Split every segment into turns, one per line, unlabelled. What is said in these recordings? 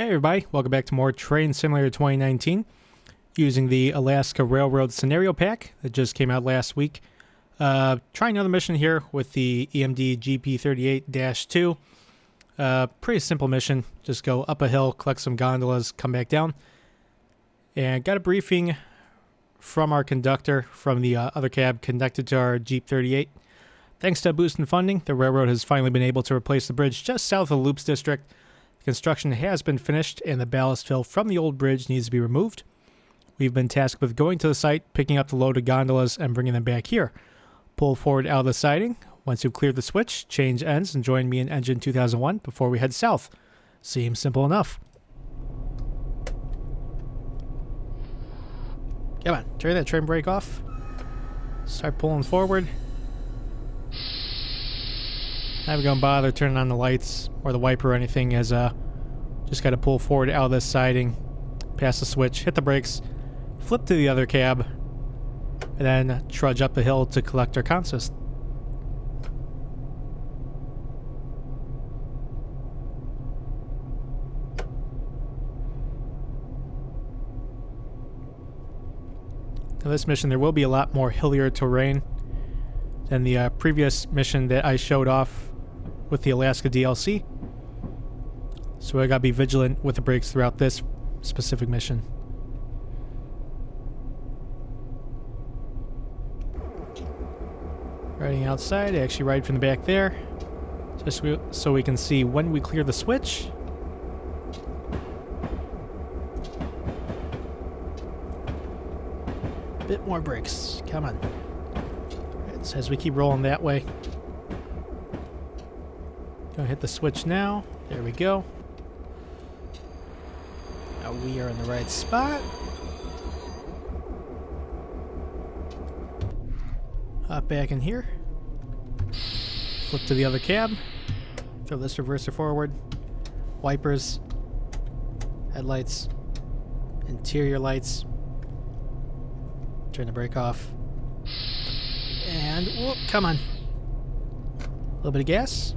Hey everybody, welcome back to more Train Simulator 2019 using the Alaska Railroad Scenario Pack that just came out last week. Trying another mission here with the EMD GP38-2. Pretty simple mission, just go up a hill, collect some gondolas, come back down. And got a briefing from our conductor from the other cab connected to our Jeep 38. Thanks to a boost in funding, the railroad has finally been able to replace the bridge just south of the Loops District. Construction has been finished and the ballast fill from the old bridge needs to be removed. We've been tasked with going to the site, picking up the loaded gondolas and bringing them back here. Pull forward out of the siding. Once you've cleared the switch, change ends and join me in engine 2001 before we head south. Seems simple enough. Come on, turn that trim brake off. Start pulling forward. Not even gonna bother turning on the lights or the wiper or anything, as just gotta pull forward out of this siding, pass the switch, hit the brakes, flip to the other cab, and then trudge up the hill to collect our consist. Now this mission, there will be a lot more hillier terrain than the previous mission that I showed off with the Alaska DLC. So I gotta be vigilant with the brakes throughout this specific mission. Riding outside, I actually ride from the back there, just so we can see when we clear the switch. Bit more brakes, come on. Right, so as we keep rolling that way, gonna hit the switch now. There we go. Now we are in the right spot. Hop back in here. Flip to the other cab. Throw this reverser forward. Wipers. Headlights. Interior lights. Turn the brake off. And whoop, come on. A little bit of gas.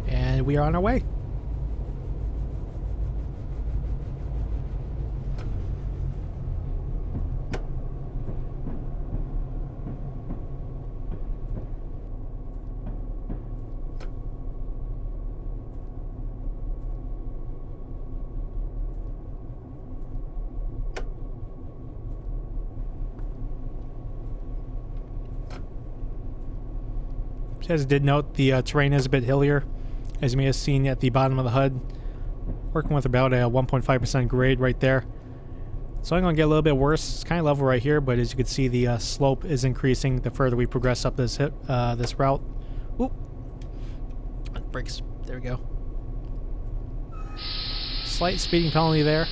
And we are on our way. As I did note, the terrain is a bit hillier, as you may have seen at the bottom of the HUD. Working with about a 1.5% grade right there. So I'm going to get a little bit worse. It's kind of level right here, but as you can see, the slope is increasing the further we progress up this this route. Oop. Brakes. There we go. Slight speeding penalty there,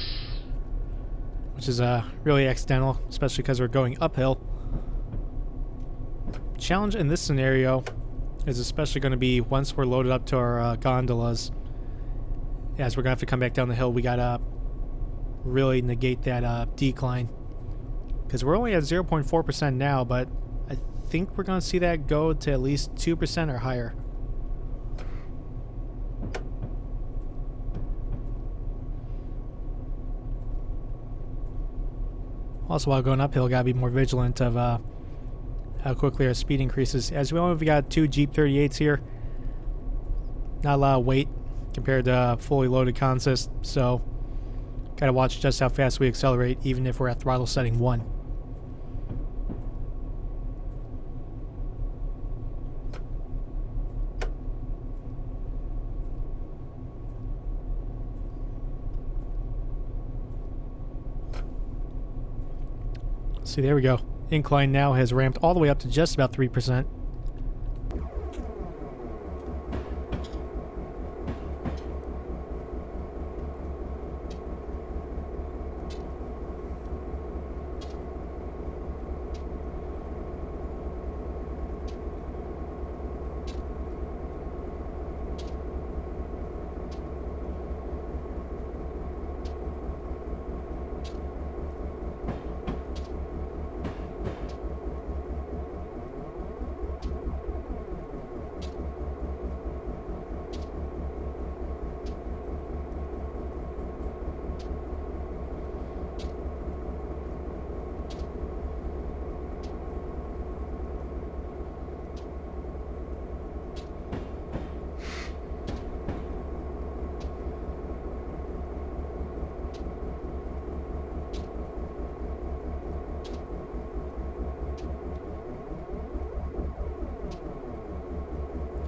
which is really accidental, especially because we're going uphill. Challenge in this scenario is especially going to be once we're loaded up to our gondolas. As we're going to have to come back down the hill, we got to really negate that decline. Because we're only at 0.4% now, but I think we're going to see that go to at least 2% or higher. Also, while going uphill, got to be more vigilant of how quickly our speed increases. As we only got two Jeep 38s here, not a lot of weight compared to fully loaded consist, so gotta watch just how fast we accelerate even if we're at throttle setting 1. See, there we go. Incline now has ramped all the way up to just about 3%.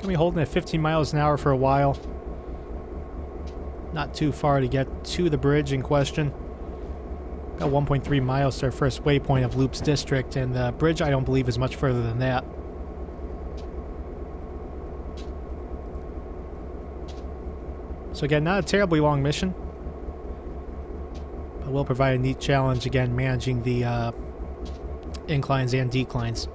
Gonna be holding at 15 miles an hour for a while. Not too far to get to the bridge in question. Got 1.3 miles to our first waypoint of Loops District, and the bridge I don't believe is much further than that. So again, not a terribly long mission, but will provide a neat challenge again managing the inclines and declines.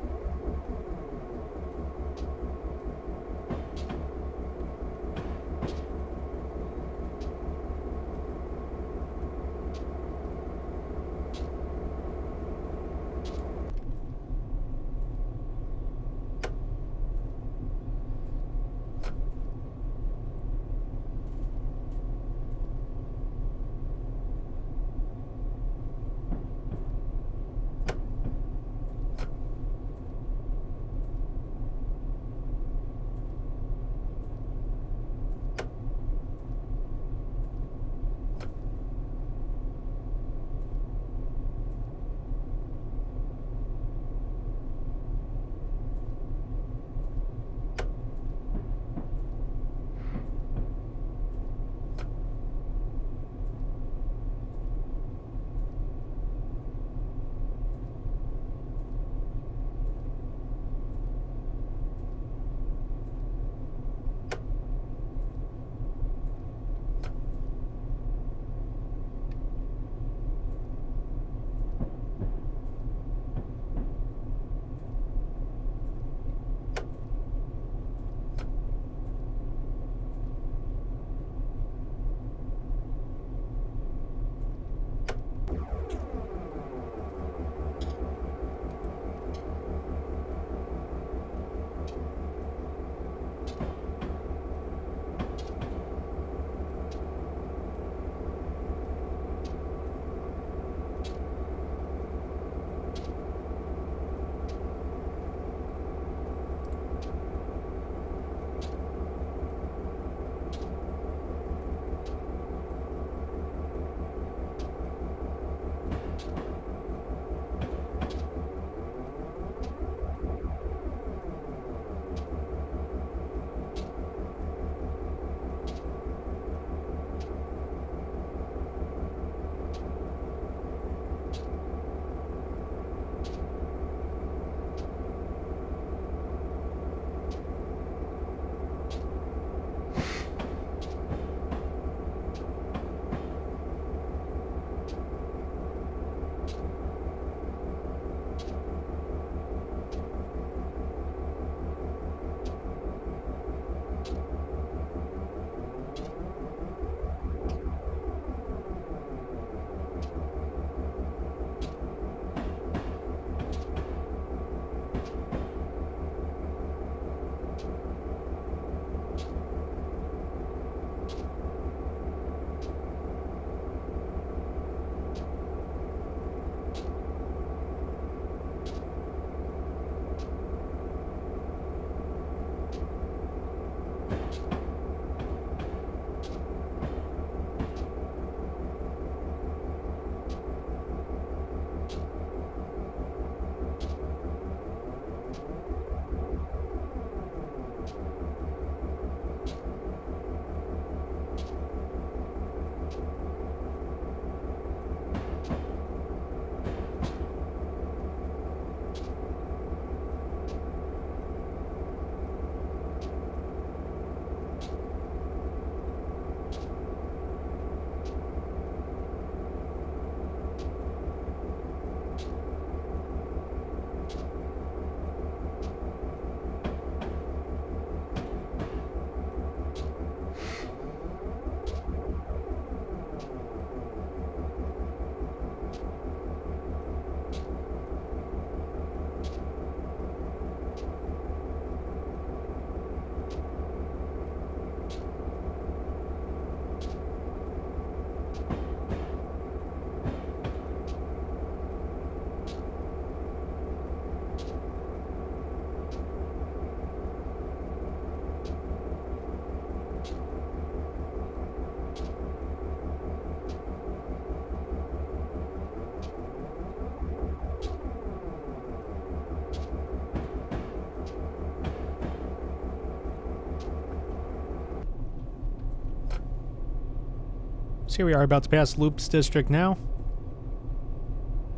So here we are about to pass Loops District now.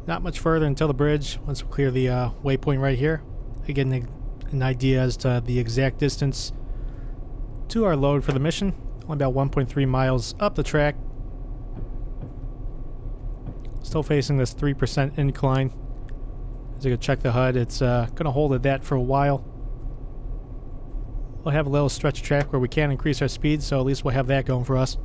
Not much further until the bridge, once we clear the waypoint right here. I get an idea as to the exact distance to our load for the mission. Only about 1.3 miles up the track. Still facing this 3% incline. As I go check the HUD, it's going to hold at that for a while. We'll have a little stretch of track where we can increase our speed, so at least we'll have that going for us.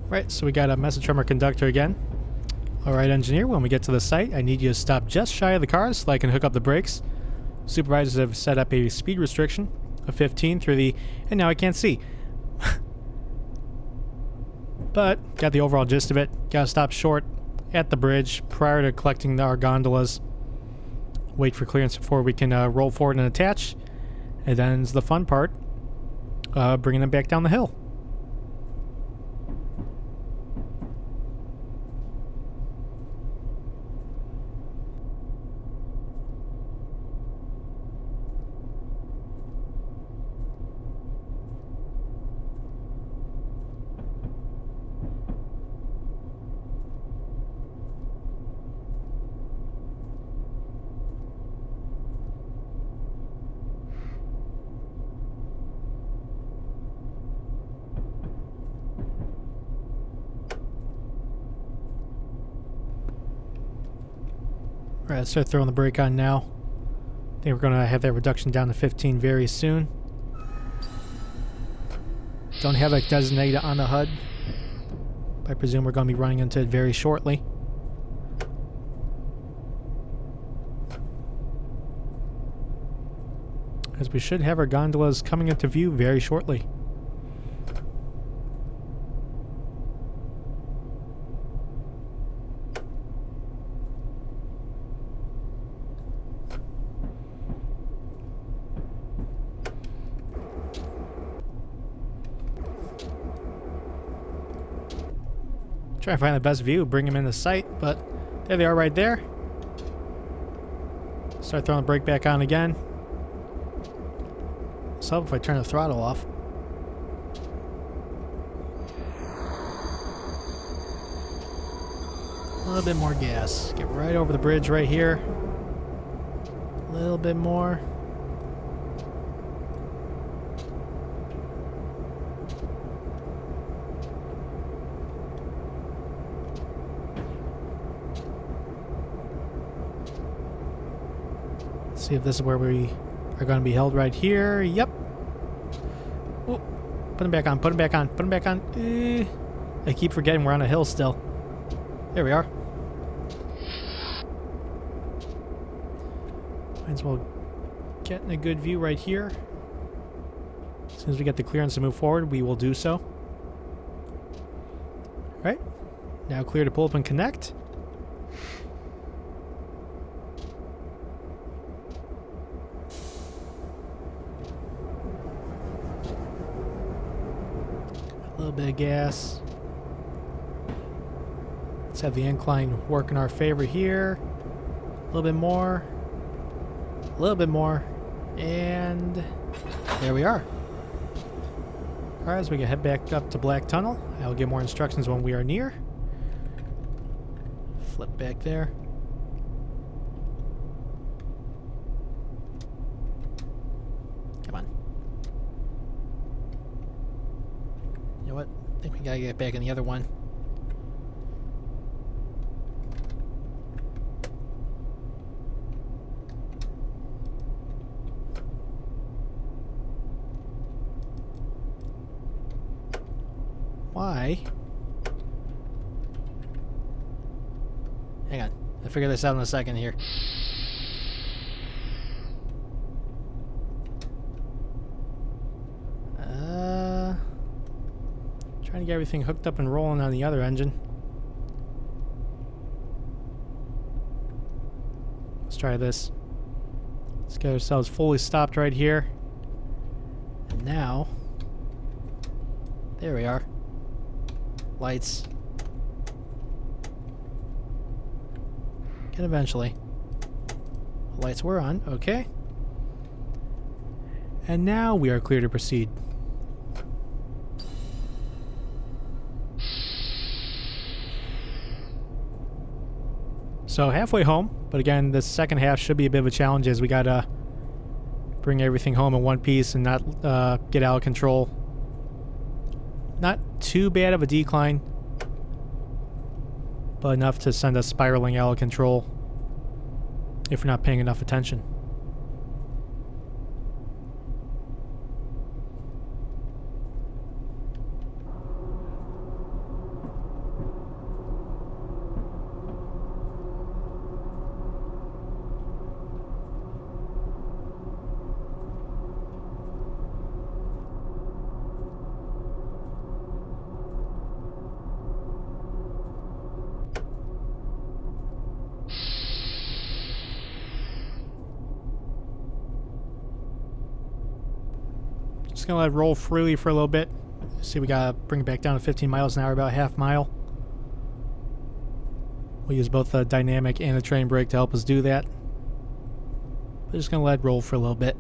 Right, so we got a message from our conductor again. Alright, engineer, when we get to the site, I need you to stop just shy of the cars so I can hook up the brakes. Supervisors have set up a speed restriction of 15 through the... and now I can't see. But, got the overall gist of it. Gotta stop short at the bridge prior to collecting our gondolas. Wait for clearance before we can roll forward and attach. And then the fun part, bringing them back down the hill. Alright, let's start throwing the brake on now. I think we're going to have that reduction down to 15 very soon. Don't have it designated on the HUD. But I presume we're going to be running into it very shortly. As we should have our gondolas coming into view very shortly. Try to find the best view, bring them in the sight, but there they are right there. Start throwing the brake back on again. So if I turn the throttle off. A little bit more gas. Get right over the bridge right here. A little bit more. See if this is where we are going to be held right here. Yep. Oh, put him back on, put him back on, put him back on. I keep forgetting we're on a hill still. There we are. Might as well get in a good view right here. As soon as we get the clearance to move forward, we will do so. Right. Now clear to pull up and connect. A little bit of gas. Let's have the incline work in our favor here. A little bit more. A little bit more. And there we are. Alright, as we can head back up to Black Tunnel. I'll give more instructions when we are near. Flip back there. Come on. You know what? I think we gotta get back in the other one. Why? Hang on. I'll figure this out in a second here. Trying to get everything hooked up and rolling on the other engine. Let's try this. Let's get ourselves fully stopped right here. And now, there we are. Lights. And eventually. The lights were on. Okay. And now we are clear to proceed. So halfway home, but again, the second half should be a bit of a challenge as we gotta bring everything home in one piece and not get out of control. Not too bad of a decline, but enough to send us spiraling out of control if we're not paying enough attention. Just gonna let it roll freely for a little bit. See, we gotta bring it back down to 15 miles an hour, about half mile. We'll use both the dynamic and the train brake to help us do that. But just gonna let it roll for a little bit.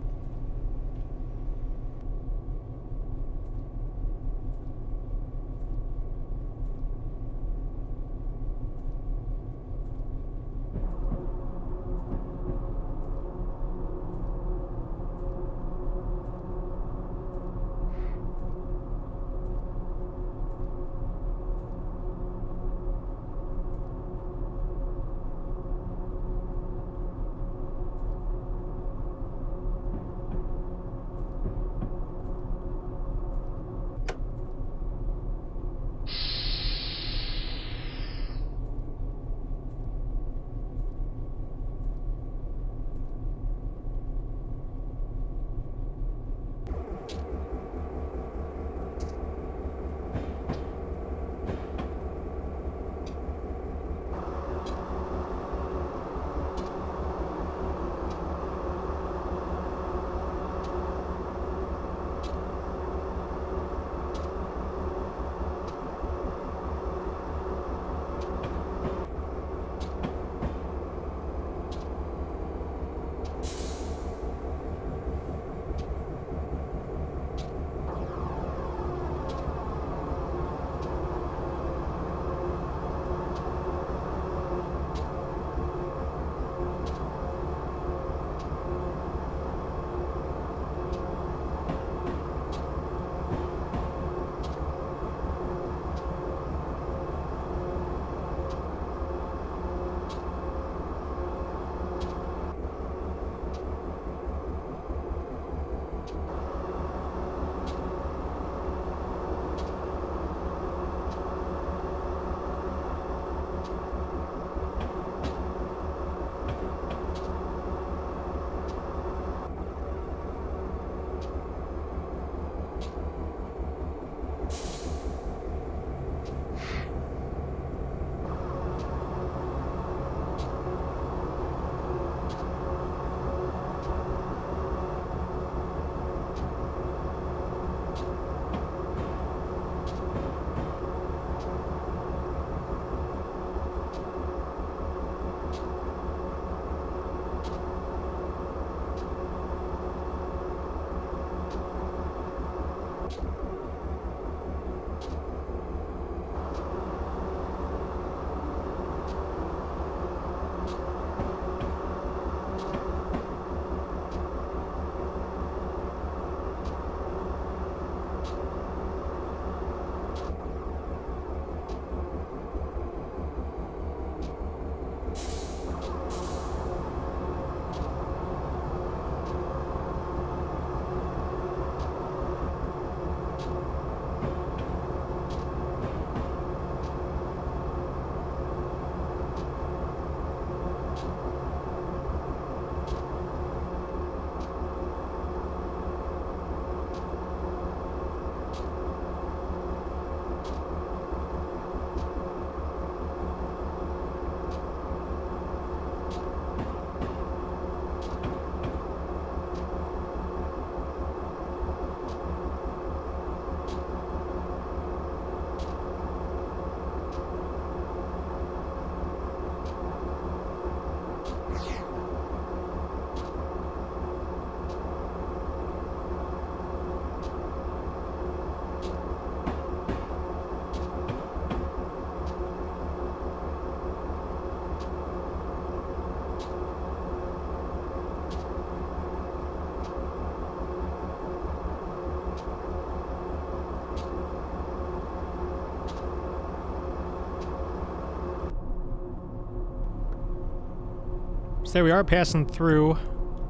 So there we are, passing through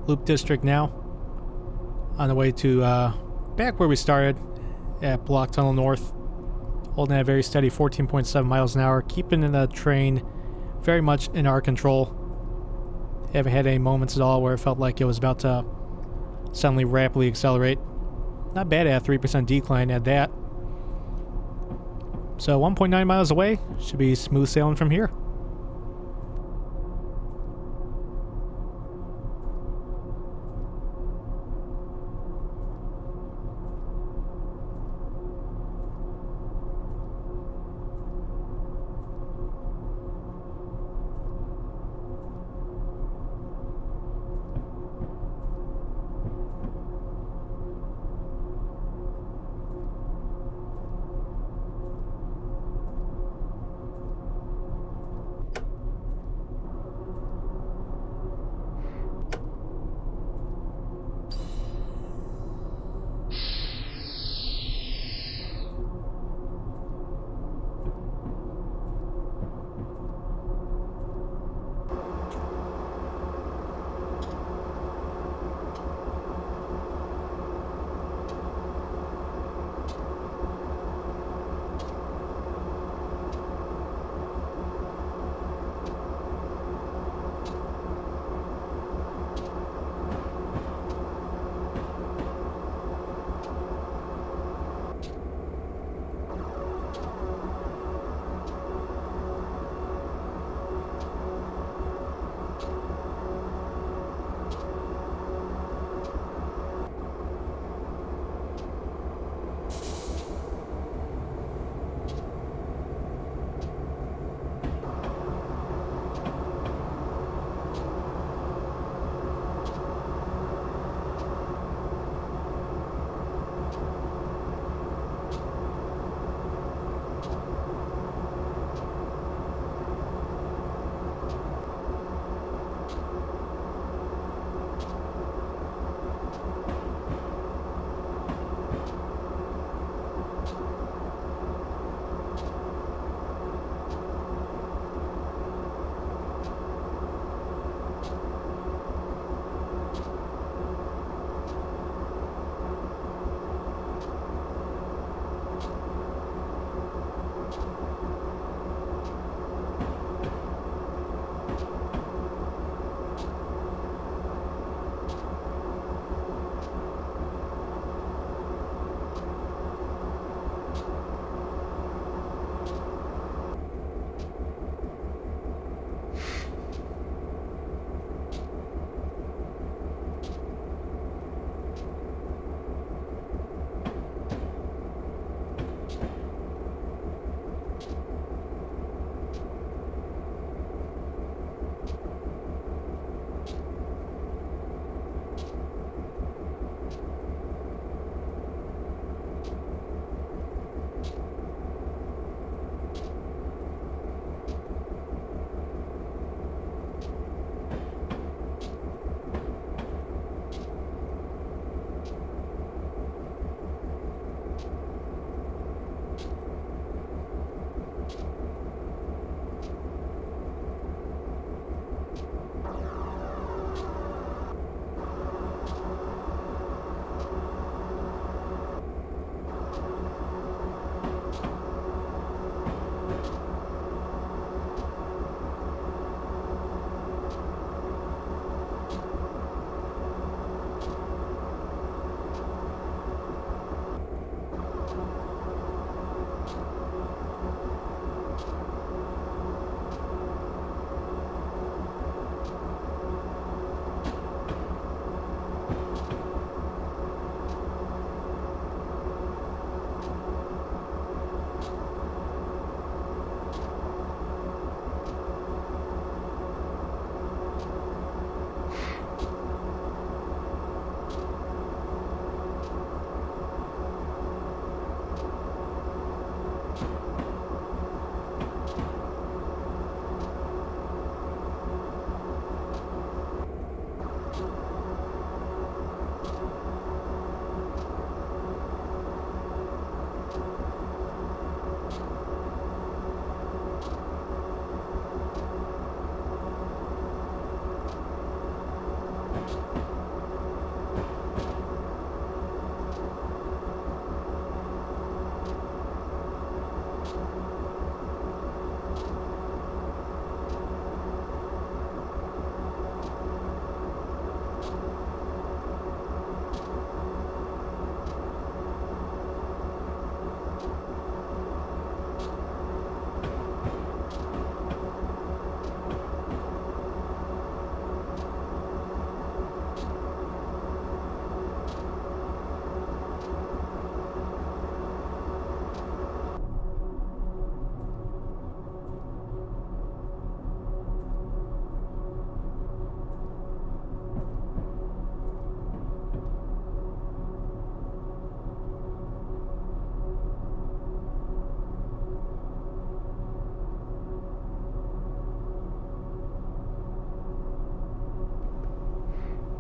Loop District now, on the way to back where we started at Block Tunnel North, holding at a very steady 14.7 miles an hour, keeping the train very much in our control. Haven't had any moments at all where it felt like it was about to suddenly rapidly accelerate. Not bad at a 3% decline at that. So 1.9 miles away, should be smooth sailing from here.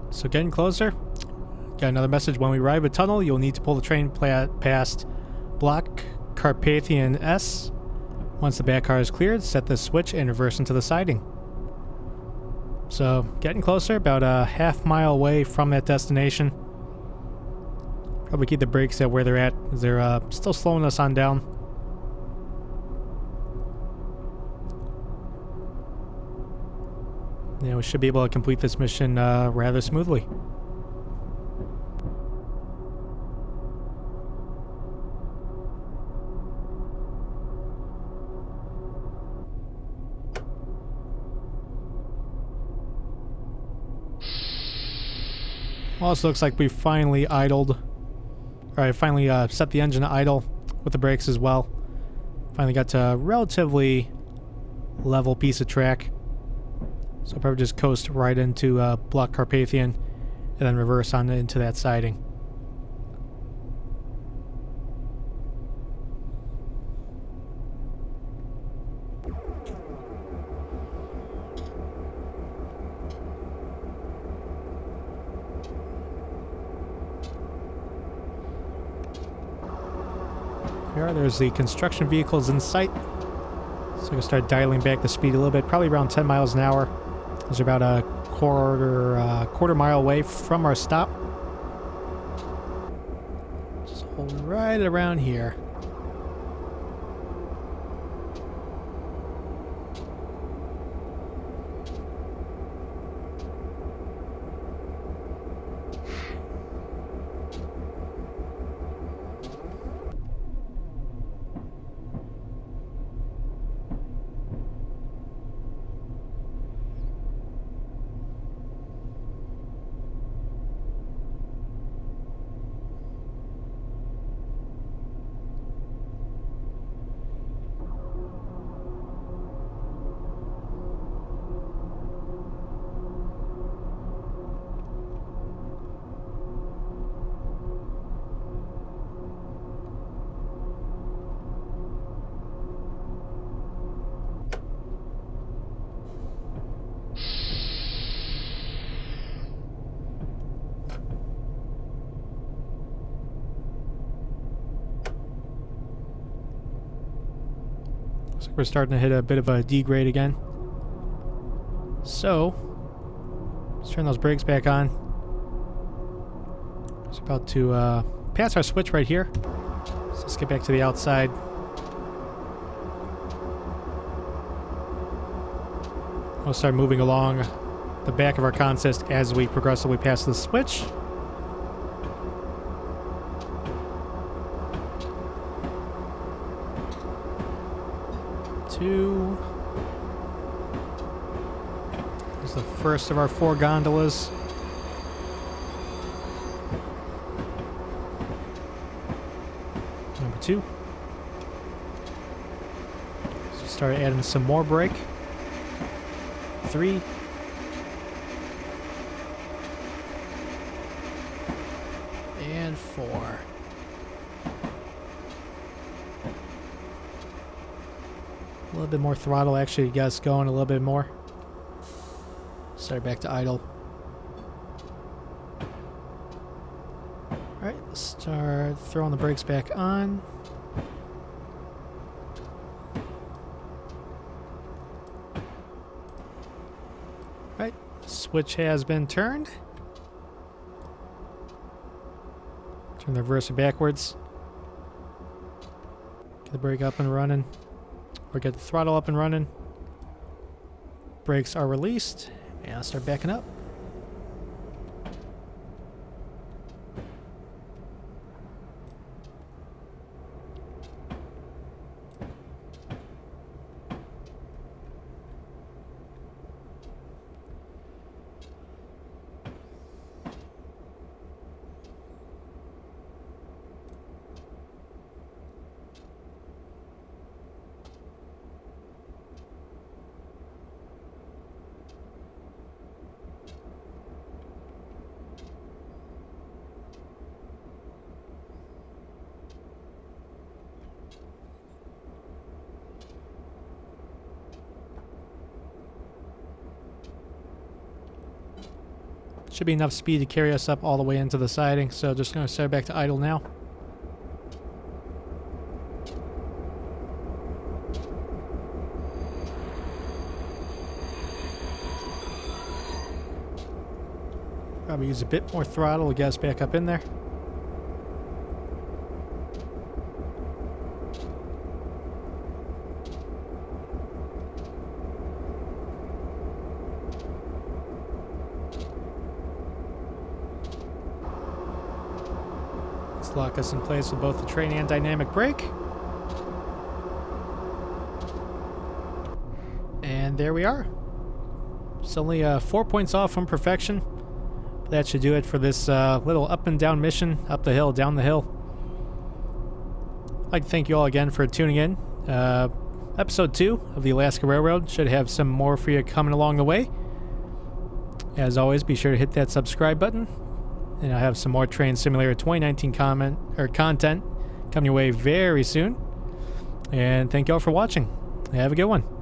So getting closer. Got another message. When we arrive at tunnel, you'll need to pull the train past block Carpathian S. Once the back car is cleared, set the switch and reverse into the siding. So getting closer, about a half-mile away from that destination. Probably keep the brakes at where they're at, because they're still slowing us on down. Yeah, we should be able to complete this mission rather smoothly. Also looks like we finally idled. Or I finally set the engine to idle with the brakes as well. Finally got to a relatively level piece of track. So I'll probably just coast right into block Carpathian and then reverse on into that siding. Here, there's the construction vehicles in sight. So I can start dialing back the speed a little bit, probably around 10 miles an hour. Those are about a quarter mile away from our stop. So right around here. Looks like we're starting to hit a bit of a degrade again. So, let's turn those brakes back on. It's about to pass our switch right here. So let's get back to the outside. We'll start moving along the back of our consist as we progressively pass the switch. Two. This is the first of our 4 gondolas. Number 2. So start adding some more brake. 3. And 4. little bit more throttle, actually, get us going a little bit more. Start back to idle. Alright, let's start throwing the brakes back on. Alright, switch has been turned. Turn the reverser backwards. Get the brake up and running. Or get the throttle up and running. Brakes are released. And I'll start backing up. Should be enough speed to carry us up all the way into the siding, so just going to start back to idle now. Probably use a bit more throttle to get us back up in there. Lock us in place with both the train and dynamic brake. And there we are. It's only 4 points off from perfection. But that should do it for this little up and down mission. Up the hill, down the hill. I'd like to thank you all again for tuning in. Episode 2 of the Alaska Railroad should have some more for you coming along the way. As always, be sure to hit that subscribe button. And I'll have some more Train Simulator 2019 content coming your way very soon. And thank you all for watching. Have a good one.